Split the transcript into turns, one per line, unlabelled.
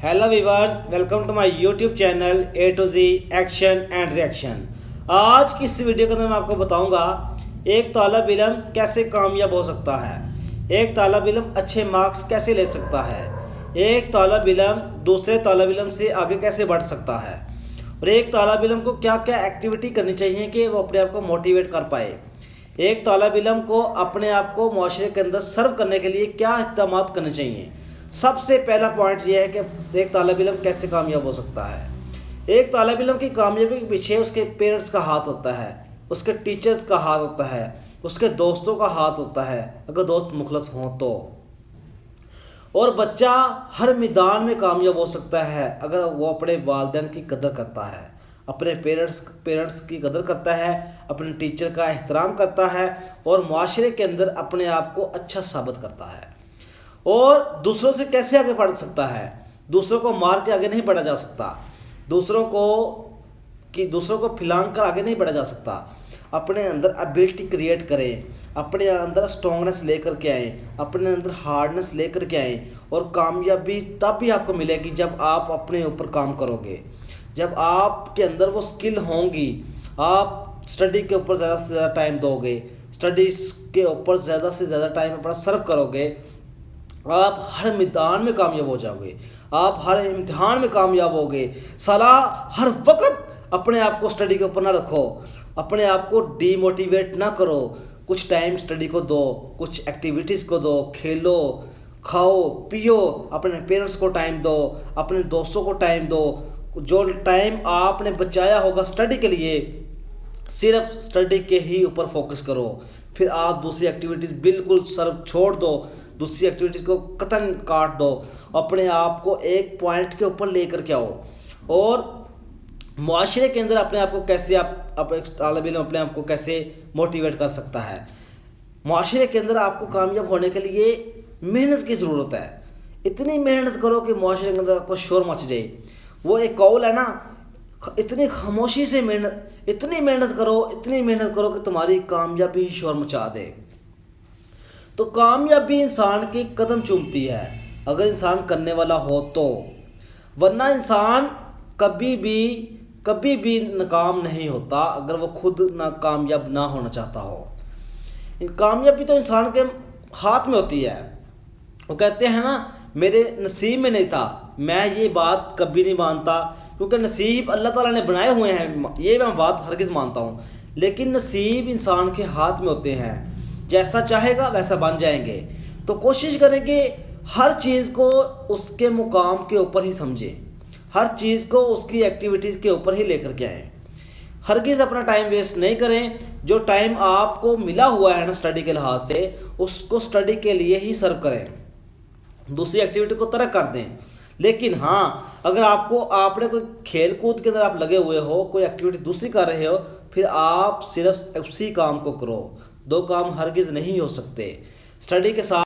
Hello viewers, welcome to my YouTube channel A to Z action and reaction. आज की इस video के अंदर मैं आपको बताऊंगा एक तालिब इल्म कैसे कामयाब हो सकता है, एक तालिब इल्म अच्छे मार्क्स कैसे ले सकता है, एक तालिब इल्म दूसरे तालिब इल्म से आगे कैसे बढ़ सकता है और एक तालिब इल्म को क्या क्या एक्टिविटी करनी चाहिए कि वो अपने आप को मोटिवेट कर पाए। एक तालिब इल्म को अपने आप को मुआशरे के अंदर सर्व करने के लिए क्या इक़दाम करने चाहिए। सबसे पहला पॉइंट ये है कि एक तालिब इल्म कैसे कामयाब हो सकता है। एक तालिब इल्म की कामयाबी के पीछे उसके पेरेंट्स का हाथ होता है, उसके टीचर्स का हाथ होता है, उसके दोस्तों का हाथ होता है अगर दोस्त मुखलस हों तो। और बच्चा हर मैदान में कामयाब हो सकता है अगर वो अपने वालिदैन की कदर करता है, अपने पेरेंट्स की कदर करता है, अपने टीचर का एहतराम करता है और मुआशरे के अंदर अपने आप को अच्छा साबित करता है। और दूसरों से कैसे आगे बढ़ सकता है, दूसरों को मार के आगे नहीं बढ़ा जा सकता, दूसरों को फैलांग कर आगे नहीं बढ़ा जा सकता। अपने अंदर एबिलिटी क्रिएट करें, अपने अंदर स्ट्रॉन्गनेस लेकर के आएँ, अपने अंदर हार्डनेस लेकर के आएँ और कामयाबी तब भी आपको मिलेगी जब आप अपने ऊपर काम करोगे, जब आपके अंदर वो स्किल होंगी। आप स्टडी के ऊपर ज़्यादा से ज़्यादा टाइम दोगे, स्टडीज़ के ऊपर ज़्यादा से ज़्यादा टाइम अपना सर्व करोगे, आप हर मैदान में कामयाब हो जाओगे, आप हर इम्तिहान में कामयाब होगे। सलाह हर वक्त अपने आप को स्टडी के ऊपर ना रखो, अपने आप को डीमोटिवेट ना करो। कुछ टाइम स्टडी को दो, कुछ एक्टिविटीज़ को दो, खेलो, खाओ, पियो, अपने पेरेंट्स को टाइम दो, अपने दोस्तों को टाइम दो। जो टाइम आपने बचाया होगा स्टडी के लिए, सिर्फ स्टडी के ही ऊपर फोकस करो। फिर आप दूसरी एक्टिविटीज़ बिल्कुल सर्व छोड़ दो, दूसरी एक्टिविटीज़ को कतन काट दो, अपने आप को एक पॉइंट के ऊपर लेकर के आओ। और मुआशरे के अंदर अपने आप को कैसे आप एक तालिब इल्म अपने आप को कैसे मोटिवेट कर सकता है। मुआशरे के अंदर आपको कामयाब होने के लिए मेहनत की ज़रूरत है। इतनी मेहनत करो कि मुआशरे के अंदर आपको शोर मच जाए। वो एक कौल है ना, इतनी खामोशी से मेहनत, इतनी मेहनत करो कि तुम्हारी कामयाबी ही शोर मचा दे। तो कामयाबी इंसान के कदम चूमती है अगर इंसान करने वाला हो तो, वरना इंसान कभी भी नाकाम नहीं होता अगर वो खुद ना कामयाब ना होना चाहता हो। कामयाबी तो इंसान के हाथ में होती है। वो कहते हैं ना, मेरे नसीब में नहीं था। मैं ये बात कभी नहीं मानता क्योंकि नसीब अल्लाह ताला ने बनाए हुए हैं, ये मैं बात हरगिज़ मानता हूँ। लेकिन नसीब इंसान के हाथ में होते हैं, जैसा चाहेगा वैसा बन जाएंगे। तो कोशिश करें कि हर चीज़ को उसके मुकाम के ऊपर ही समझें, हर चीज़ को उसकी एक्टिविटीज़ के ऊपर ही लेकर के आएँ। हरगिज़ अपना टाइम वेस्ट नहीं करें। जो टाइम आपको मिला हुआ है ना स्टडी के लिहाज से, उसको स्टडी के लिए ही सर्व करें, दूसरी एक्टिविटी को तरक कर दें। लेकिन हाँ, अगर आपने कोई खेल कूद के अंदर आप लगे हुए हो, कोई एक्टिविटी दूसरी कर रहे हो, फिर आप सिर्फ उसी काम को करो। दो काम हरगिज़ नहीं हो सकते। स्टडी के साथ